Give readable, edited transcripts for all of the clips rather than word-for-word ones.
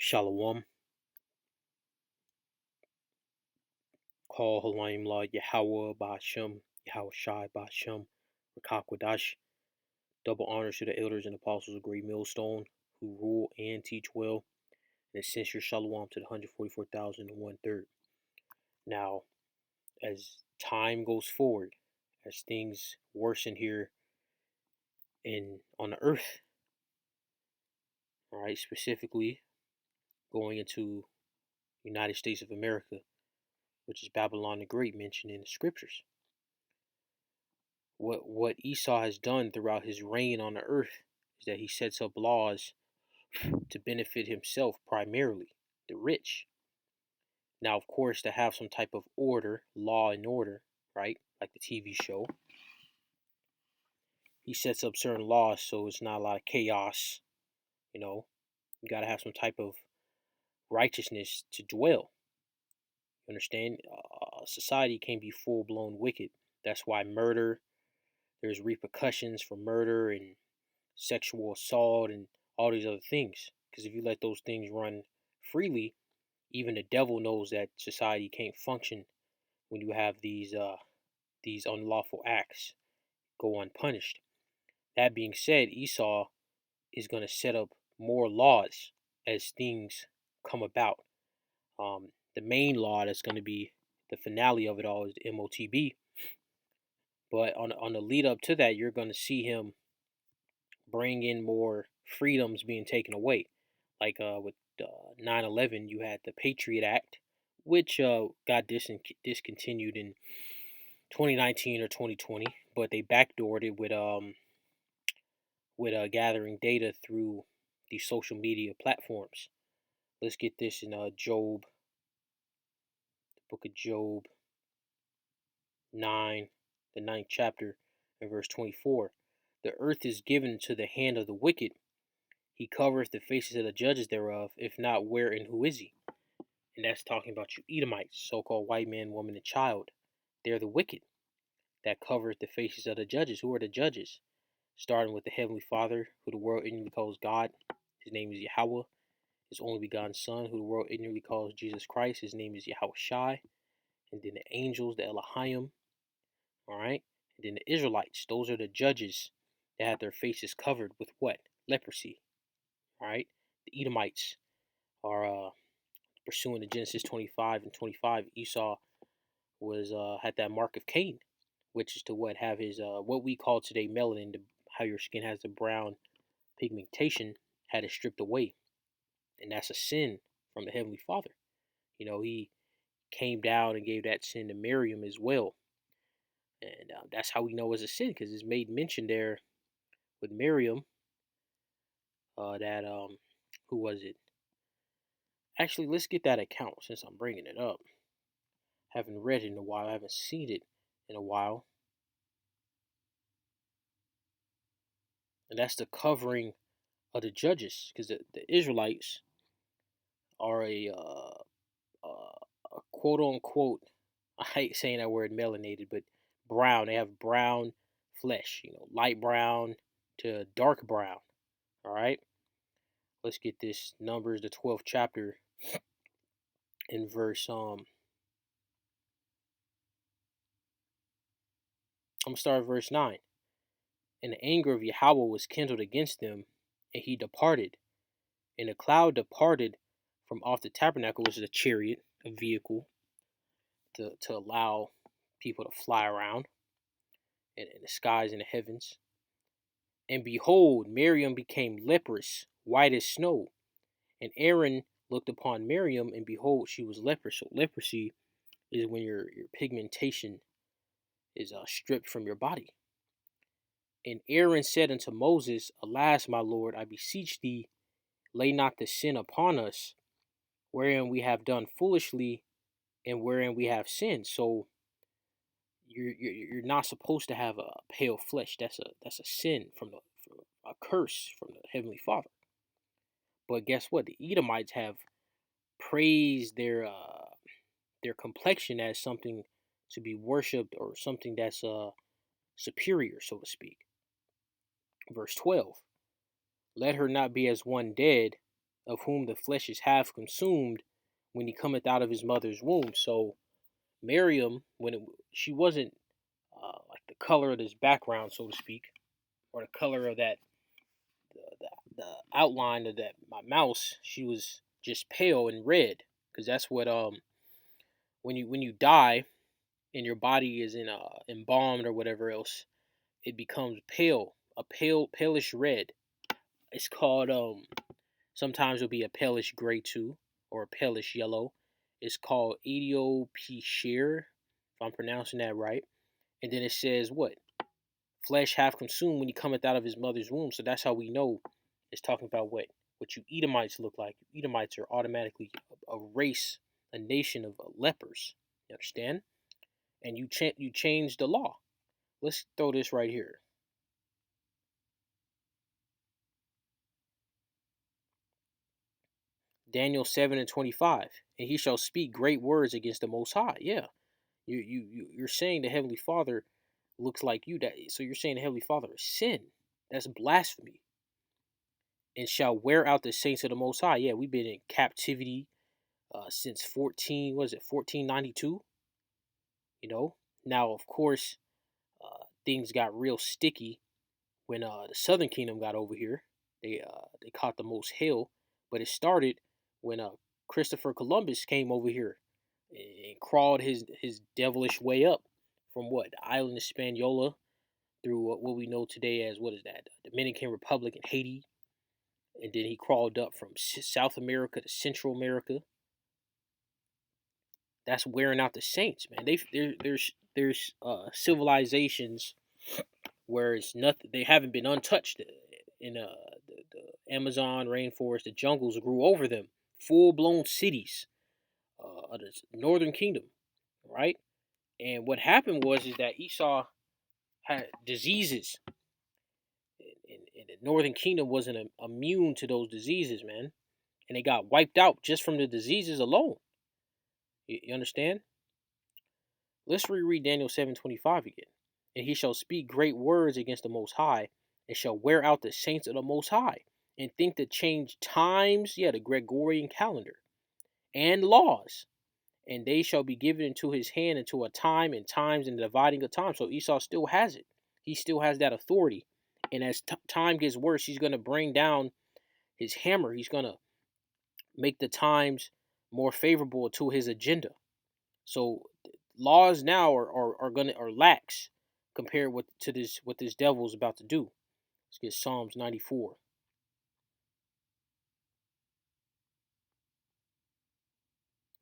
Shalom. Call Halayim La Yahweh Ba'ashem, Yahweh Shai Ba'ashem, Rakakwadash. Double honors to the elders and apostles of Great Millstone who rule and teach well. And sincere shalom to the 144,001 Now, as time goes forward, as things worsen here on the earth, all right, specifically going into United States of America, which is Babylon the Great mentioned in the scriptures. What Esau has done throughout his reign on the earth is that he sets up laws to benefit himself primarily, the rich. Now, of course, to have some type of order, law and order, right? Like the TV show. He sets up certain laws so it's not a lot of chaos. You got to have some type of righteousness to dwell. You understand? Society can't be full blown wicked. That's why there's repercussions for murder and sexual assault and all these other things. Because if you let those things run freely, even the devil knows that society can't function when you have these unlawful acts go unpunished. That being said, Esau is going to set up more laws as things come about. The main law that's going to be the finale of it all is the MOTB. But on the lead up to that, you're going to see him bring in more freedoms being taken away. Like with 9/11, you had the Patriot Act, which got discontinued in 2019 or 2020, but they backdoored it with gathering data through the social media platforms. Let's get this in Job, the book of Job 9, the 9th chapter, and verse 24. The earth is given to the hand of the wicked. He covereth the faces of the judges thereof. If not, where and who is he? And that's talking about you Edomites, so-called white man, woman, and child. They're the wicked that covereth the faces of the judges. Who are the judges? Starting with the Heavenly Father, who the world ignorantly calls God. His name is Yahweh. His only begotten Son, who the world ignorantly calls Jesus Christ. His name is Yahweh Shai. And then the angels, the Elohim. All right. And then the Israelites. Those are the judges that have their faces covered with what? Leprosy. All right. The Edomites are pursuing the Genesis 25 and 25. Esau was had that mark of Cain, which is to what have his what we call today melanin, how your skin has the brown pigmentation, had it stripped away, and that's a sin from the Heavenly Father. He came down and gave that sin to Miriam as well, and that's how we know it's a sin because it's made mention there with Miriam that who was it? Actually, let's get that account since I'm bringing it up. Haven't read it in a while. I haven't seen it in a while. And that's the covering of the judges, because the Israelites are a quote unquote, I hate saying that word melanated, but brown. They have brown flesh, light brown to dark brown. All right. Let's get this Numbers, the 12th chapter, in verse I'm gonna start at verse 9. And the anger of Yahweh was kindled against them, and he departed. And the cloud departed from off the tabernacle, which is a chariot, a vehicle to allow people to fly around in the skies and the heavens. And behold, Miriam became leprous, white as snow. And Aaron looked upon Miriam, and behold, she was leprous. So leprosy is when your pigmentation is stripped from your body. And Aaron said unto Moses, Alas, my Lord, I beseech thee, lay not the sin upon us, wherein we have done foolishly, and wherein we have sinned. So you're not supposed to have a pale flesh. That's a sin from a curse from the Heavenly Father. But guess what? The Edomites have praised their complexion as something to be worshipped or something that's superior, so to speak. Verse 12. Let her not be as one dead, of whom the flesh is half consumed when he cometh out of his mother's womb. So Miriam, she wasn't like the color of this background, so to speak, or the color of that the outline of that my mouse. She was just pale and red, because that's what when you die and your body is embalmed or whatever else, it becomes pale, a palish red. It's called sometimes it'll be a palish gray too, or a palish yellow. It's called Alopecia, if I'm pronouncing that right. And then it says what? Flesh half consumed when he cometh out of his mother's womb. So that's how we know it's talking about what you Edomites look like. Edomites are automatically a race, a nation of lepers. You understand? And you change the law. Let's throw this right here. Daniel 7:25, and he shall speak great words against the Most High. Yeah, you're saying the Heavenly Father looks like you. So you're saying the Heavenly Father is sin. That's blasphemy. And shall wear out the saints of the Most High. Yeah, we've been in captivity since 1492. You know. Now, of course, things got real sticky when the Southern Kingdom got over here. They caught the most hell, but it started when Christopher Columbus came over here and crawled his devilish way up from what, the island of Hispaniola, through what we know today as, what is that, Dominican Republic and Haiti, and then he crawled up from South America to Central America. That's wearing out the saints, man. There's civilizations where it's nothing. They haven't been untouched in the Amazon rainforest. The jungles grew over them, full blown cities of the Northern Kingdom, right? And what happened was is that Esau had diseases, and the Northern Kingdom wasn't immune to those diseases, man, and they got wiped out just from the diseases alone. You understand? Let's reread Daniel 7:25 again. And he shall speak great words against the Most High, and shall wear out the saints of the Most High, and think to change times, yeah, the Gregorian calendar, and laws, and they shall be given into his hand until a time and times and the dividing of time. So Esau still has it. He still has that authority. And as time gets worse, he's going to bring down his hammer. He's going to make the times more favorable to his agenda. So laws now are lax compared to this what this devil is about to do. Let's get Psalms 94.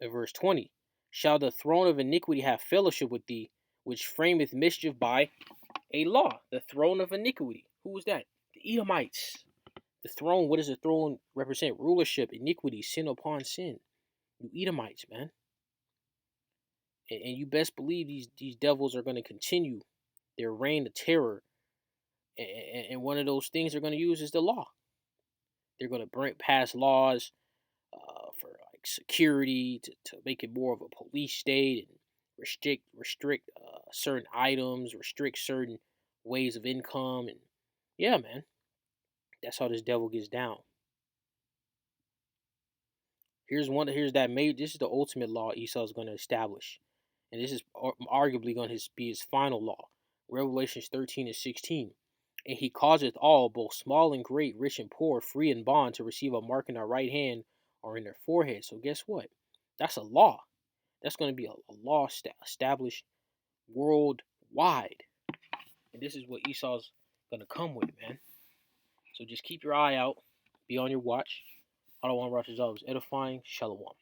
At verse 20. Shall the throne of iniquity have fellowship with thee, which frameth mischief by a law? The throne of iniquity. Who is that? The Edomites. The throne, what does the throne represent? Rulership, iniquity, sin upon sin. You Edomites, man. And you best believe these devils are going to continue their reign of terror. And one of those things they're going to use is the law. They're going to pass laws for like security to make it more of a police state, and restrict certain items, restrict certain ways of income, and yeah, man, that's how this devil gets down. Here's that made. This is the ultimate law Esau is going to establish, and this is arguably going to be his final law. Revelations 13:16. And he causeth all, both small and great, rich and poor, free and bond, to receive a mark in their right hand or in their forehead. So guess what? That's a law. That's going to be a law established worldwide. And this is what Esau's going to come with, man. So just keep your eye out. Be on your watch. I don't want to rush his edifying. Shalom.